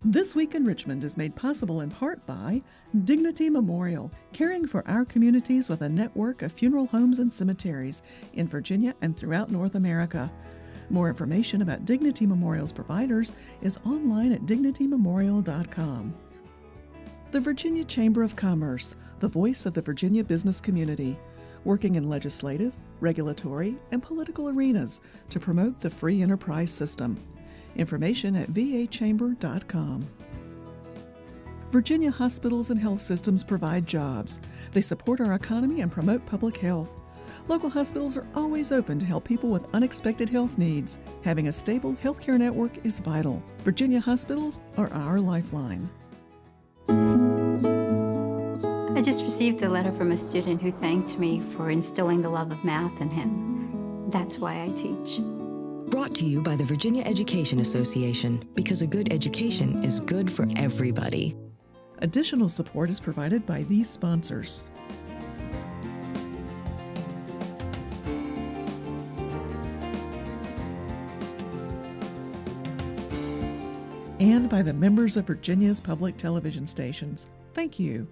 This Week in Richmond is made possible in part by Dignity Memorial, caring for our communities with a network of funeral homes and cemeteries in Virginia and throughout North America. More information about Dignity Memorial's providers is online at dignitymemorial.com. The Virginia Chamber of Commerce, the voice of the Virginia business community, working in legislative, regulatory, and political arenas to promote the free enterprise system. Information at vachamber.com. Virginia hospitals and health systems provide jobs. They support our economy and promote public health. Local hospitals are always open to help people with unexpected health needs. Having a stable healthcare network is vital. Virginia hospitals are our lifeline. I just received a letter from a student who thanked me for instilling the love of math in him. That's why I teach. Brought to you by the Virginia Education Association, because a good education is good for everybody. Additional support is provided by these sponsors. And by the members of Virginia's public television stations. Thank you.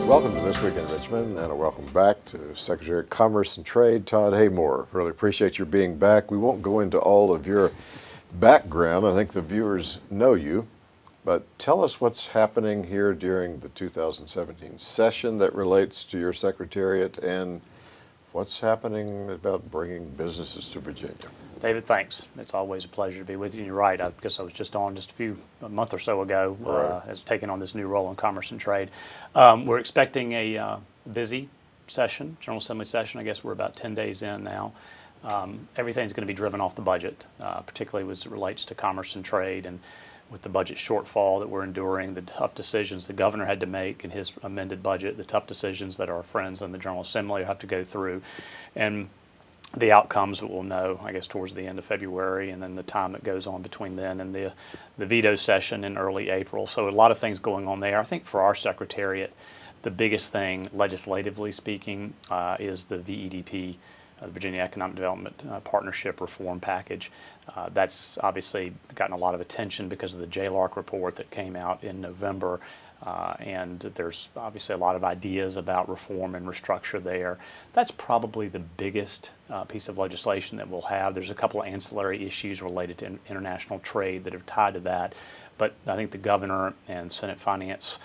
Welcome to This Week in Richmond, and a welcome back to Secretary of Commerce and Trade, Todd Haymore. Really appreciate your being back. We won't go into all of your background. I think the viewers know you, but tell us what's happening here during the 2017 session that relates to your secretariat, and what's happening about bringing businesses to Virginia. David, thanks. It's always a pleasure to be with you. You're right. I guess I was just on a month or so ago, Right. as taking on this new role in Commerce and Trade. We're expecting a busy session, General Assembly session. I guess we're about 10 days in now. Everything's going to be driven off the budget, particularly as it relates to Commerce and Trade, and with the budget shortfall that we're enduring, the tough decisions the governor had to make in his amended budget, the tough decisions that our friends in the General Assembly have to go through, and the outcomes we'll know, I guess, towards the end of February, and then the time that goes on between then and the veto session in early April. So a lot of things going on there. I think for our secretariat, the biggest thing, legislatively speaking, is the VEDP, the Virginia Economic Development Partnership Reform Package. That's obviously gotten a lot of attention because of the JLARC report that came out in November. And there's obviously a lot of ideas about reform and restructure there. That's probably the biggest piece of legislation that we'll have. There's a couple of ancillary issues related to international trade that are tied to that. But I think the governor and Senate Finance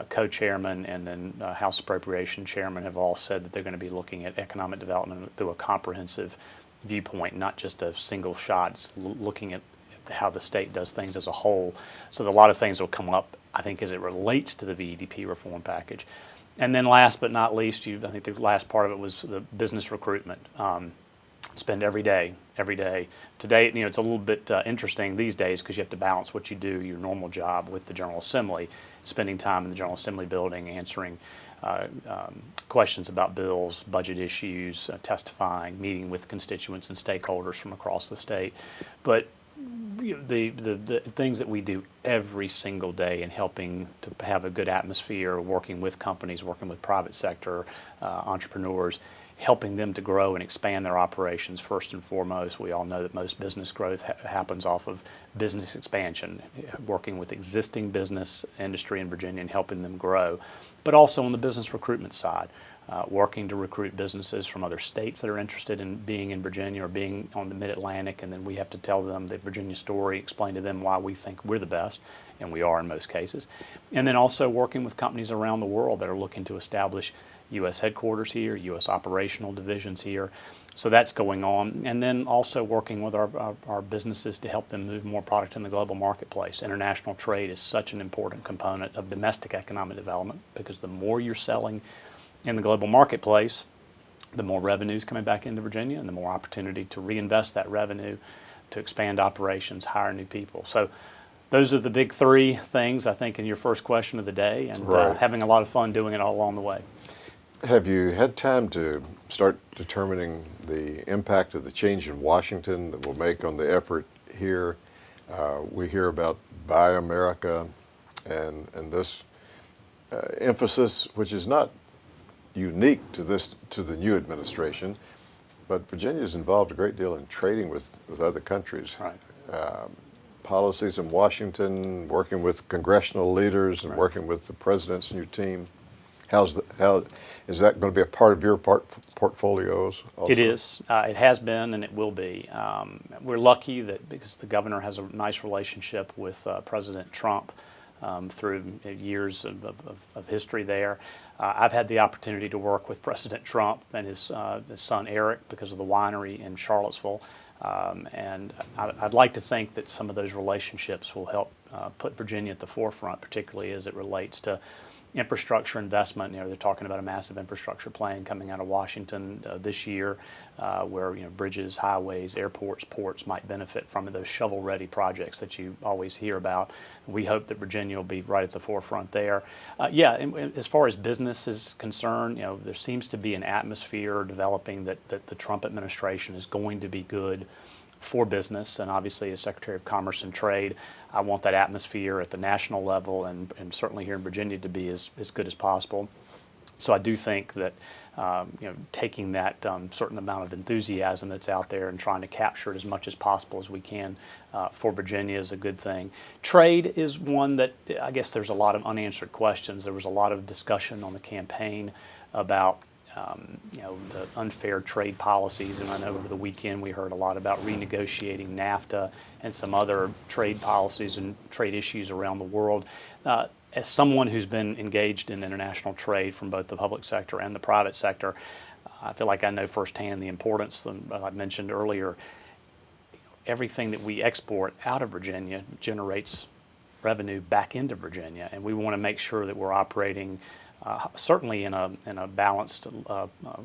co-chairman and then House Appropriation Chairman have all said that they're going to be looking at economic development through a comprehensive viewpoint, not just a single shot. It's looking at how the state does things as a whole. So a lot of things will come up, I think, as it relates to the VEDP reform package. And then last but not least, I think the last part of it was the business recruitment. Spend every day. Today, it's a little bit interesting these days because you have to balance what you do, your normal job, with the General Assembly, spending time in the General Assembly building, answering questions about bills, budget issues, testifying, meeting with constituents and stakeholders from across the state. But the things that we do every single day in helping to have a good atmosphere, working with companies, working with private sector entrepreneurs, helping them to grow and expand their operations. First and foremost, we all know that most business growth happens off of business expansion, working with existing business industry in Virginia and helping them grow, but also on the business recruitment side. Working to recruit businesses from other states that are interested in being in Virginia or being on the Mid-Atlantic, and then we have to tell them the Virginia story, explain to them why we think we're the best, and we are in most cases. And then also working with companies around the world that are looking to establish U.S. headquarters here, U.S. operational divisions here. So that's going on. And then also working with our businesses to help them move more product in the global marketplace. International trade is such an important component of domestic economic development, because the more you're selling in the global marketplace, the more revenues coming back into Virginia and the more opportunity to reinvest that revenue, to expand operations, hire new people. So those are the big three things, I think, in your first question of the day, and Right. Having a lot of fun doing it all along the way. Have you had time to start determining the impact of the change in Washington that will make on the effort here? We hear about Buy America and this emphasis, which is not unique to the new administration, but Virginia is involved a great deal in trading with other countries. Right. Policies in Washington, working with congressional leaders and Right. working with the president's new team. How is that going to be a part of your portfolios also? It is. It has been, and it will be. We're lucky that because the governor has a nice relationship with President Trump through years of history there. I've had the opportunity to work with President Trump and his son Eric because of the winery in Charlottesville. And I'd like to think that some of those relationships will help put Virginia at the forefront, particularly as it relates to infrastructure investment. You know, they're talking about a massive infrastructure plan coming out of Washington this year, where bridges, highways, airports, ports might benefit from those shovel-ready projects that you always hear about. We hope that Virginia will be right at the forefront there. And as far as business is concerned, there seems to be an atmosphere developing that the Trump administration is going to be good for business, and obviously as Secretary of Commerce and Trade, I want that atmosphere at the national level and certainly here in Virginia to be as good as possible. So I do think that taking that certain amount of enthusiasm that's out there and trying to capture it as much as possible as we can for Virginia is a good thing. Trade is one that I guess there's a lot of unanswered questions. There was a lot of discussion on the campaign about the unfair trade policies, and I know over the weekend we heard a lot about renegotiating NAFTA and some other trade policies and trade issues around the world. As someone who's been engaged in international trade from both the public sector and the private sector, I feel like I know firsthand the importance that I mentioned earlier. Everything that we export out of Virginia generates revenue back into Virginia, and we want to make sure that we're operating certainly in a balanced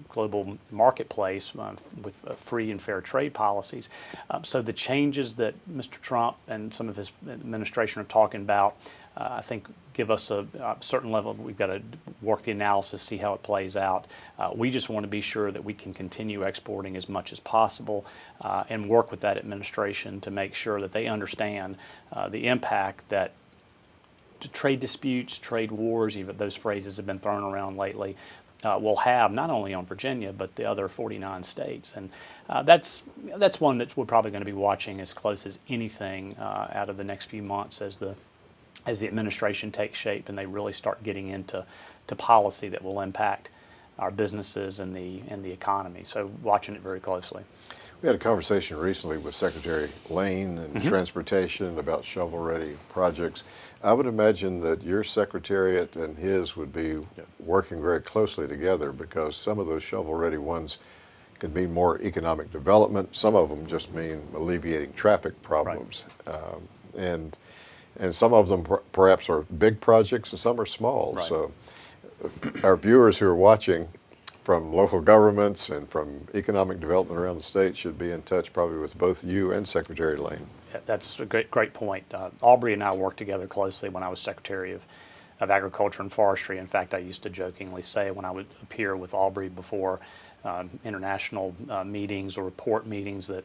global marketplace with free and fair trade policies. So the changes that Mr. Trump and some of his administration are talking about, I think give us a certain level. We've got to work the analysis, see how it plays out. We just want to be sure that we can continue exporting as much as possible and work with that administration to make sure that they understand the impact that trade disputes, trade wars, even those phrases have been thrown around lately, will have not only on Virginia but the other 49 states. And that's one that we're probably going to be watching as close as anything out of the next few months as the administration takes shape and they really start getting into policy that will impact our businesses and the economy. So watching it very closely. We had a conversation recently with Secretary Lane and Transportation about shovel-ready projects. I would imagine that your secretariat and his would be working very closely together because some of those shovel-ready ones could mean more economic development. Some of them just mean alleviating traffic problems. Right. And some of them perhaps are big projects and some are small. Right. So our viewers who are watching from local governments and from economic development around the state should be in touch probably with both you and Secretary Lane. Yeah, that's a great point. Aubrey and I worked together closely when I was Secretary of Agriculture and Forestry. In fact, I used to jokingly say when I would appear with Aubrey before international meetings or port meetings that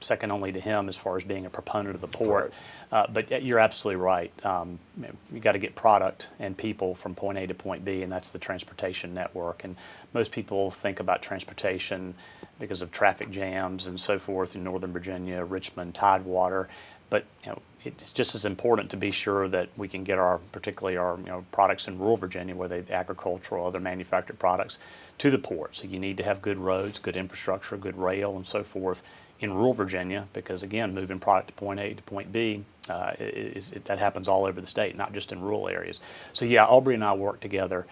second only to him as far as being a proponent of the port. Right. But you're absolutely right. You got to get product and people from point A to point B, and that's the transportation network. And most people think about transportation because of traffic jams and so forth in Northern Virginia, Richmond, Tidewater. But it's just as important to be sure that we can get particularly our products in rural Virginia, whether they're agricultural or other manufactured products, to the port. So you need to have good roads, good infrastructure, good rail, and so forth in rural Virginia, because again, moving product to point A to point B, that happens all over the state, not just in rural areas. So yeah, Aubrey and I work together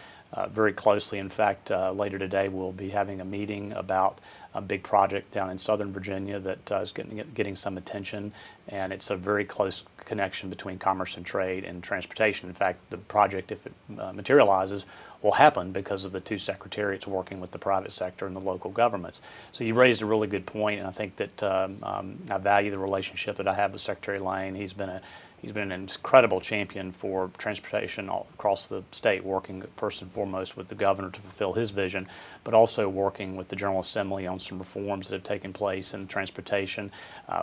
very closely. In fact, later today we'll be having a meeting about a big project down in Southern Virginia that is getting some attention, and it's a very close connection between commerce and trade and transportation. In fact, the project, if it materializes, will happen because of the two secretariats working with the private sector and the local governments. So you raised a really good point, and I think that I value the relationship that I have with Secretary Lane. He's been He's been an incredible champion for transportation all across the state, working first and foremost with the governor to fulfill his vision, but also working with the General Assembly on some reforms that have taken place in transportation,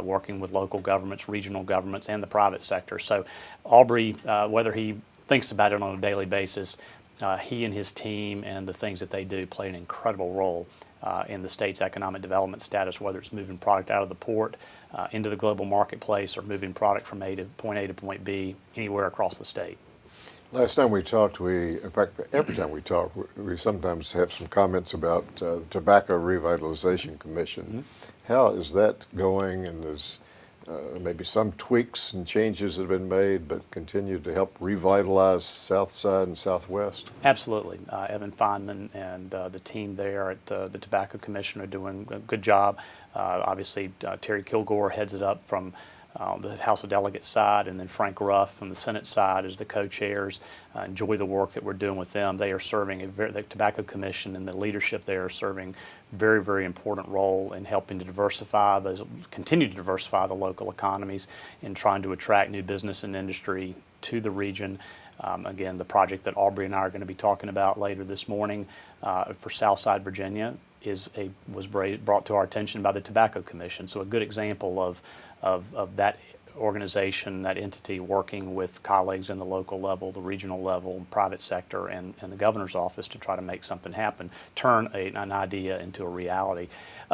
working with local governments, regional governments, and the private sector. So Aubrey, whether he thinks about it on a daily basis, he and his team and the things that they do play an incredible role in the state's economic development status, whether it's moving product out of the port into the global marketplace or moving product from point A to point B anywhere across the state. Last time we talked, in fact, every time we talk, we sometimes have some comments about the Tobacco Revitalization Commission. How is that going? And there's maybe some tweaks and changes that have been made, but continue to help revitalize South Side and Southwest? Absolutely. Evan Feynman and the team there at the Tobacco Commission are doing a good job. Obviously, Terry Kilgore heads it up from the House of Delegates side, and then Frank Ruff from the Senate side as the co-chairs. Enjoy the work that we're doing with them. They are serving the Tobacco Commission and the leadership there are serving very, very important role in helping to continue to diversify the local economies and trying to attract new business and industry to the region. Again, the project that Aubrey and I are going to be talking about later this morning for Southside Virginia was brought to our attention by the Tobacco Commission. So a good example of that organization, that entity working with colleagues in the local level, the regional level, private sector, and the governor's office to try to make something happen, turn an idea into a reality.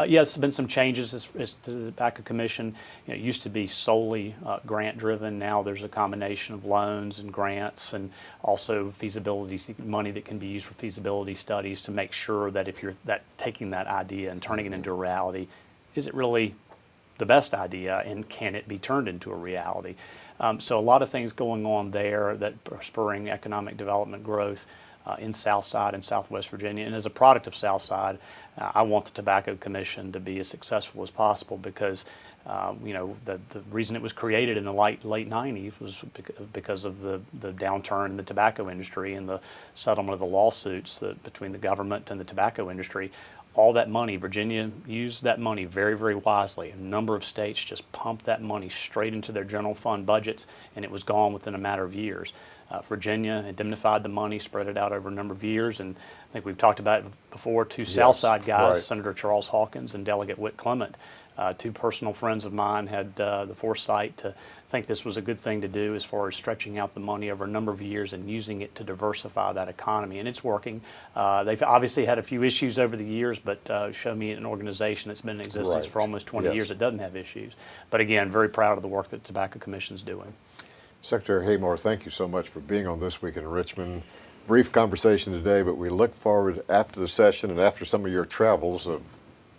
Yes, there's been some changes as to the Tobacco Commission. It used to be solely grant-driven. Now there's a combination of loans and grants and also feasibility money that can be used for feasibility studies to make sure that if you're taking that idea and turning it into a reality, is it really the best idea, and can it be turned into a reality? So a lot of things going on there that are spurring economic development growth in Southside and Southwest Virginia. And as a product of Southside, I want the Tobacco Commission to be as successful as possible because the reason it was created in the late 90s was because of the downturn in the tobacco industry and the settlement of the lawsuits between the government and the tobacco industry. All that money, Virginia used that money very, very wisely. A number of states just pumped that money straight into their general fund budgets, and it was gone within a matter of years. Virginia indemnified the money, spread it out over a number of years, and I think we've talked about it before. Two Southside guys, right. Senator Charles Hawkins and Delegate Whit Clement, two personal friends of mine, had the foresight to think this was a good thing to do as far as stretching out the money over a number of years and using it to diversify that economy. And it's working. They've obviously had a few issues over the years, but show me an organization that's been in existence Right. for almost 20 Yes. years that doesn't have issues. But again, very proud of the work that the Tobacco Commission's doing. Secretary Haymore, thank you so much for being on This Week in Richmond. Brief conversation today, but we look forward after the session and after some of your travels of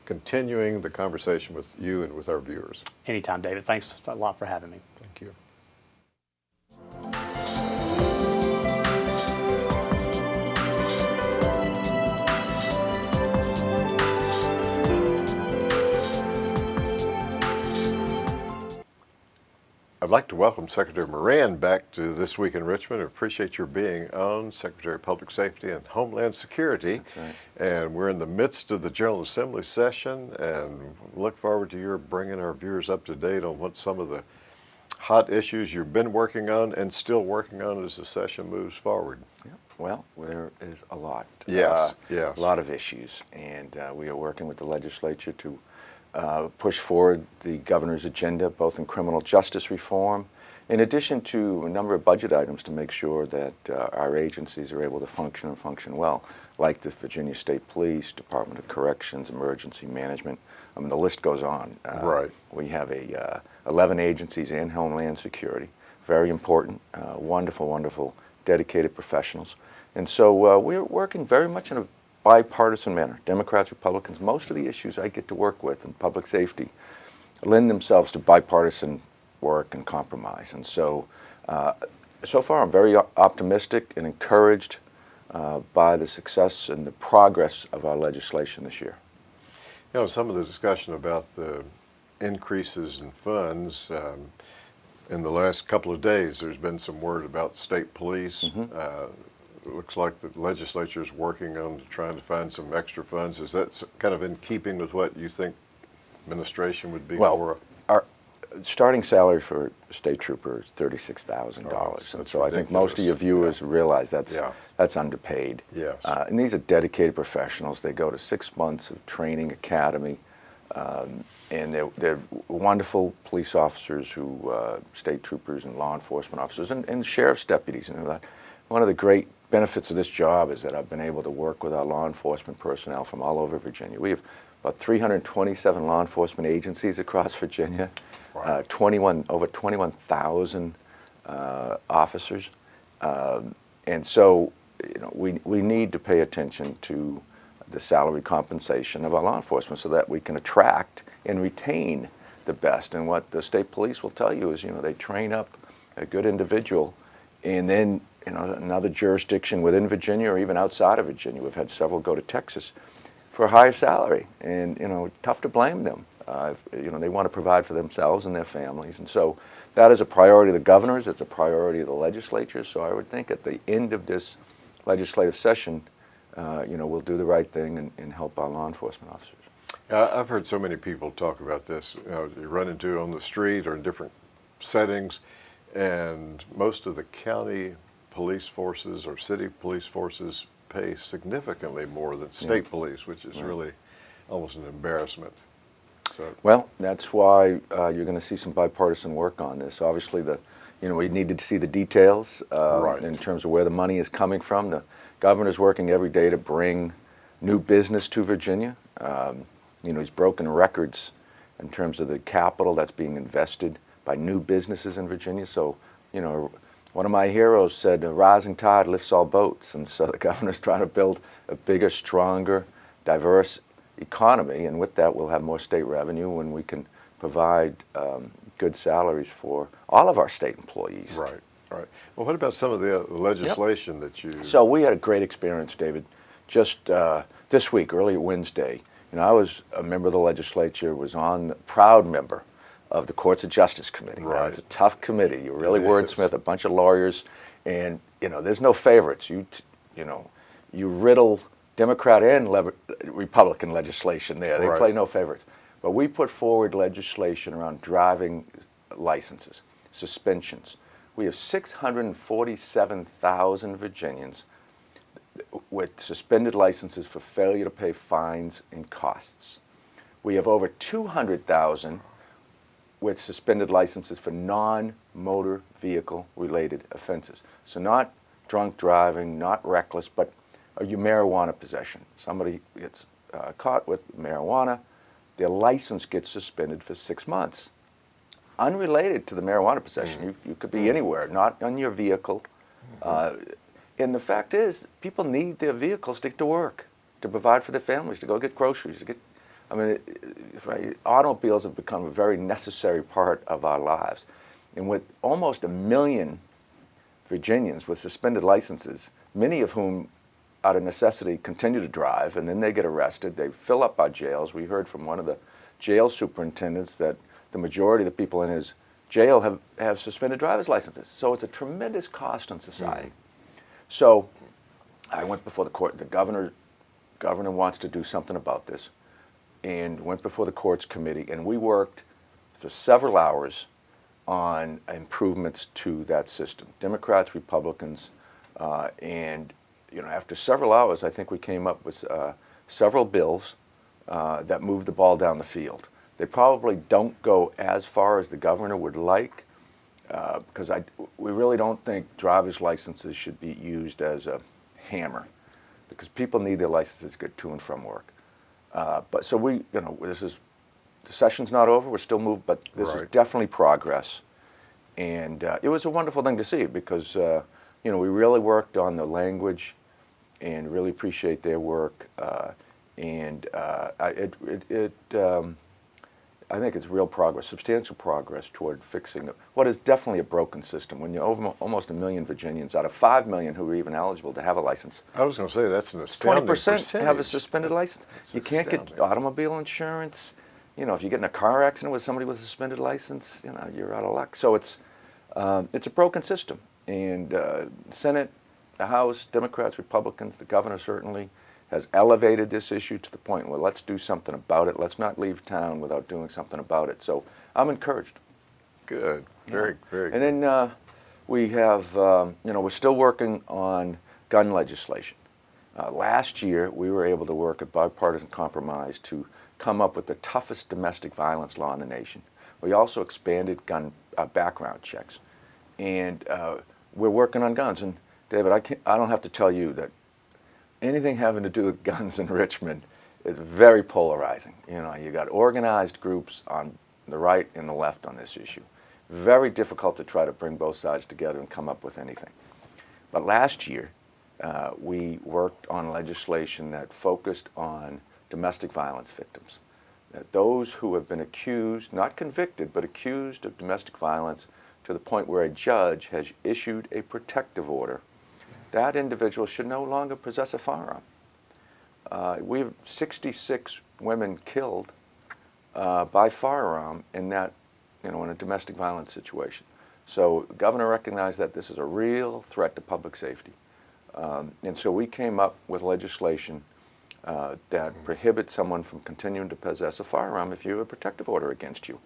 continuing the conversation with you and with our viewers. Anytime, David. Thanks a lot for having me. Thank you. I'd like to welcome Secretary Moran back to This Week in Richmond. I appreciate your being on, Secretary of Public Safety and Homeland Security. That's right. And we're in the midst of the General Assembly session, and look forward to your bringing our viewers up to date on what some of the hot issues you've been working on and still working on as the session moves forward. Yeah. Well, there is a lot. Yes, yes. A lot of issues, and we are working with the legislature to push forward the governor's agenda, both in criminal justice reform, in addition to a number of budget items to make sure that our agencies are able to function and function well, like the Virginia State Police, Department of Corrections, Emergency Management. I mean, the list goes on. Right. We have 11 agencies in Homeland Security, very important, wonderful, wonderful, dedicated professionals. And so we're working very much in a bipartisan manner. Democrats, Republicans, most of the issues I get to work with in public safety lend themselves to bipartisan work and compromise. And so, so far I'm very optimistic and encouraged by the success and the progress of our legislation this year. You know, some of the discussion about the increases in funds, in the last couple of days, there's been some word about state police. It looks like the legislature is working on trying to find some extra funds. Is that kind of in keeping with what you think administration would be for? starting salary for a state trooper is $36,000. Oh, and that's so I think most of your ridiculous. viewers realize that's Yeah. that's underpaid. Yes. And these are dedicated professionals. They go to 6 months of training academy, and they're wonderful police officers who, state troopers and law enforcement officers and sheriff's deputies. And one of the great benefits of this job is that I've been able to work with our law enforcement personnel from all over Virginia. We have about 327 law enforcement agencies across Virginia, Wow. over 21,000 officers, and so we need to pay attention to the salary compensation of our law enforcement so that we can attract and retain the best. And what the state police will tell you is, they train up a good individual, and then another jurisdiction within Virginia or even outside of Virginia. We've had several go to Texas for a higher salary, and tough to blame them. They want to provide for themselves and their families, and so that is a priority of the governors. It's a priority of the legislature. So I would think at the end of this legislative session, we'll do the right thing and help our law enforcement officers. I've heard so many people talk about this. You run into it on the street or in different settings, and most of the county police forces or city police forces pay significantly more than state police, which is really almost an embarrassment. So, well, that's why you're going to see some bipartisan work on this. Obviously, we needed to see the details Right. in terms of where the money is coming from. The governor's working every day to bring new business to Virginia. He's broken records in terms of the capital that's being invested by new businesses in Virginia. So, one of my heroes said, "A rising tide lifts all boats," and so the governor's trying to build a bigger, stronger, diverse economy, and with that we'll have more state revenue and we can provide good salaries for all of our state employees. right. Well, what about some of the legislation that you... So we had a great experience, David, just this week, early Wednesday. I was a member of the legislature, was proud member of the Courts of Justice Committee. Now, Right. it's a tough committee. You really It wordsmith, is. a bunch of lawyers, and there's no favorites. You riddle Democrat and Republican legislation there. They Right. play no favorites. But we put forward legislation around driving licenses, suspensions. We have 647,000 Virginians with suspended licenses for failure to pay fines and costs. We have over 200,000 with suspended licenses for non-motor vehicle related offenses. So not drunk driving, not reckless, but your marijuana possession. Somebody gets caught with marijuana, their license gets suspended for 6 months. Unrelated to the marijuana possession. You could be anywhere, not on your vehicle. And the fact is, people need their vehicles to get to work, to provide for their families, to go get groceries. Automobiles have become a very necessary part of our lives. And with almost 1 million Virginians with suspended licenses, many of whom out of necessity continue to drive, and then they get arrested, they fill up our jails. We heard from one of the jail superintendents that the majority of the people in his jail have suspended driver's licenses. So it's a tremendous cost on society. So I went before the court. The governor wants to do something about this, and went before the courts committee, and we worked for several hours on improvements to that system. Democrats, Republicans, and after several hours, I think we came up with several bills that moved the ball down the field. They probably don't go as far as the governor would like, because we really don't think driver's licenses should be used as a hammer, because people need their licenses to get to and from work. But so the session's not over. We're still moved, but this is Right. definitely progress, and it was a wonderful thing to see because we really worked on the language, and really appreciate their work. I think it's real progress, substantial progress toward fixing what is definitely a broken system. When you're over almost 1 million Virginians out of 5 million who are even eligible to have a license, I was going to say that's an astounding 20% have a percentage. suspended license. That's You can't get astounding. automobile insurance. If you get in a car accident with somebody with a suspended license, you're out of luck. So it's a broken system. And Senate, the House, Democrats, Republicans, the governor certainly has elevated this issue to the point where let's do something about it. Let's not leave town without doing something about it. So I'm encouraged. Good. Very, very And good. then we have, we're still working on gun legislation. Last year, we were able to work at bipartisan compromise to come up with the toughest domestic violence law in the nation. We also expanded gun background checks. And we're working on guns. And David, I don't have to tell you that anything having to do with guns in Richmond is very polarizing. You got organized groups on the right and the left on this issue. Very difficult to try to bring both sides together and come up with anything. But last year, we worked on legislation that focused on domestic violence victims. That those who have been accused, not convicted, but accused of domestic violence to the point where a judge has issued a protective order, that individual should no longer possess a firearm. We have 66 women killed by firearm in that, in a domestic violence situation. So the governor recognized that this is a real threat to public safety. And so we came up with legislation that prohibits someone from continuing to possess a firearm if you have a protective order against you.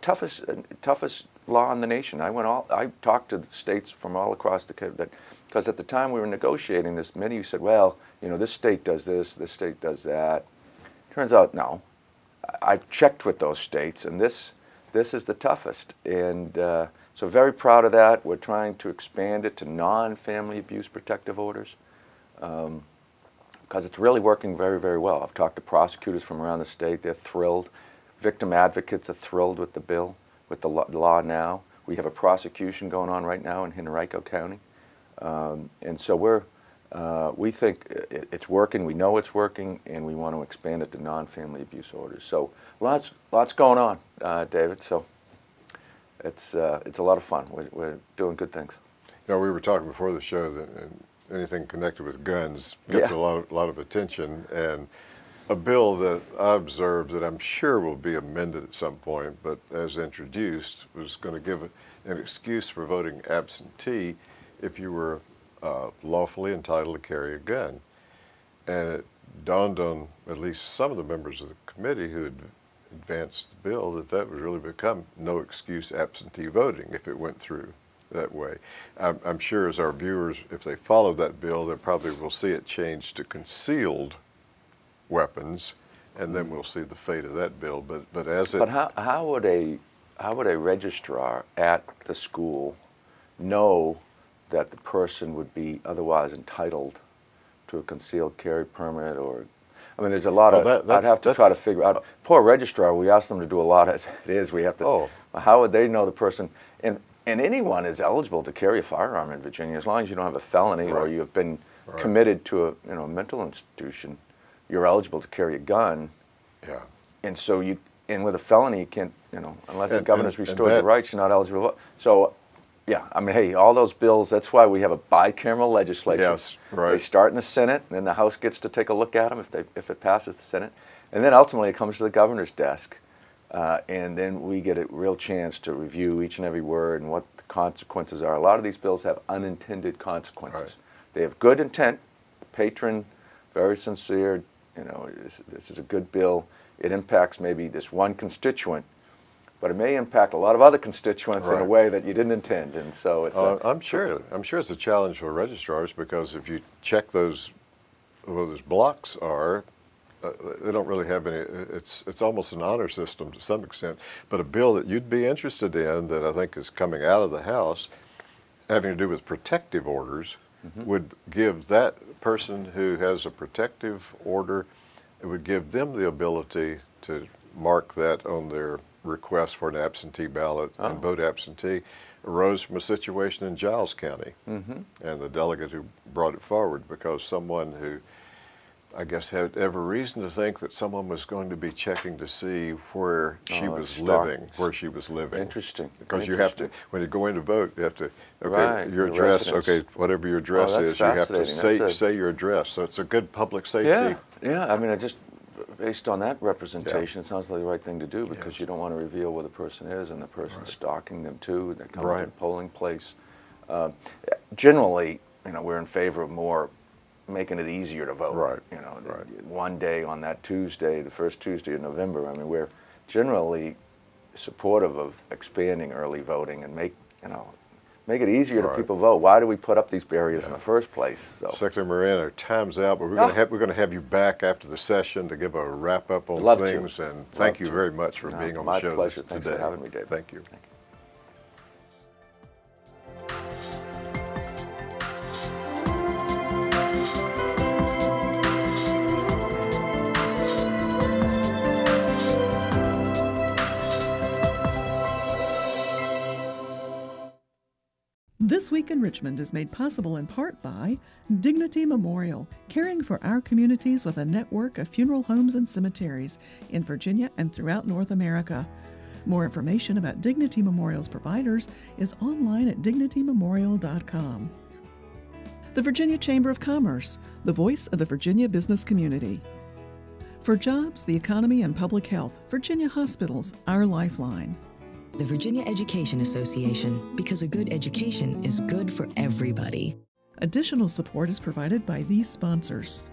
Toughest law in the nation. I talked to states from all across the country, because at the time we were negotiating this, many said, well, this state does this state does that. Turns out, no. I checked with those states, and this is the toughest. And so very proud of that. We're trying to expand it to non-family abuse protective orders, because it's really working very, very well. I've talked to prosecutors from around the state. They're thrilled. Victim advocates are thrilled with the bill, with the law now. We have a prosecution going on right now in Henrico County. And so we think it's working, we know it's working, and we want to expand it to non-family abuse orders. So lots going on, David. So it's a lot of fun. We're doing good things. We were talking before the show that anything connected with guns gets a lot of attention, and a bill that I observed that I'm sure will be amended at some point, but as introduced, was going to give an excuse for voting absentee if you were lawfully entitled to carry a gun. And it dawned on at least some of the members of the committee who had advanced the bill that would really become no excuse absentee voting if it went through that way. I'm sure as our viewers, if they follow that bill, they probably will see it change to concealed weapons, and then we'll see the fate of that bill. But as it. But how would a registrar at the school know that the person would be otherwise entitled to a concealed carry permit? Or, I mean, there's a lot of. I'd have to try to figure out. Poor registrar. We ask them to do a lot as it is. We have to. Oh. How would they know the person? And anyone is eligible to carry a firearm in Virginia as long as you don't have a felony or you have been committed to a mental institution. You're eligible to carry a gun. Yeah. And so and with a felony, you can't, unless the governor's restored your rights, you're not eligible. So, yeah, I mean, hey, all those bills, that's why we have a bicameral legislation. Yes, right. They start in the Senate, and then the House gets to take a look at them if it passes the Senate. And then ultimately it comes to the governor's desk. And then we get a real chance to review each and every word and what the consequences are. A lot of these bills have unintended consequences. Right. They have good intent, patron, very sincere, this is a good bill. It impacts maybe this one constituent, but it may impact a lot of other constituents in a way that you didn't intend. And so it's I'm sure it's a challenge for registrars, because if you check those blocks are, they don't really have any. It's almost an honor system to some extent. But a bill that you'd be interested in that I think is coming out of the House, having to do with protective orders, would give that person who has a protective order, it would give them the ability to mark that on their request for an absentee ballot and vote absentee. Arose from a situation in Giles County, and the delegate who brought it forward, because someone who I guess had every reason to think that someone was going to be checking to see where she was living. Interesting. Because you have to, when you go in to vote, you have to, your address, whatever your address is, you have to say your address. So it's a good public safety. Yeah. I mean, based on that representation, it sounds like the right thing to do, because you don't want to reveal where the person is, and the person's stalking them too. They come to the polling place. Generally, we're in favor of more making it easier to vote. One day on that Tuesday, the first Tuesday of November. I mean, we're generally supportive of expanding early voting and make it easier Right. to people vote. Why do we put up these barriers in the first place? So, Secretary Moran, our time's out, but we're going to have you back after the session to give a wrap up on Love to. things. And thank Love you to. very much for No, being on my the show pleasure. today. Thanks for having me, David. Thank you. Thank you. This Week in Richmond is made possible in part by Dignity Memorial, caring for our communities with a network of funeral homes and cemeteries in Virginia and throughout North America. More information about Dignity Memorial's providers is online at dignitymemorial.com. The Virginia Chamber of Commerce, the voice of the Virginia business community. For jobs, the economy, and public health, Virginia Hospitals, our lifeline. The Virginia Education Association, because a good education is good for everybody. Additional support is provided by these sponsors.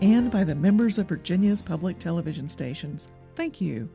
And by the members of Virginia's public television stations. Thank you.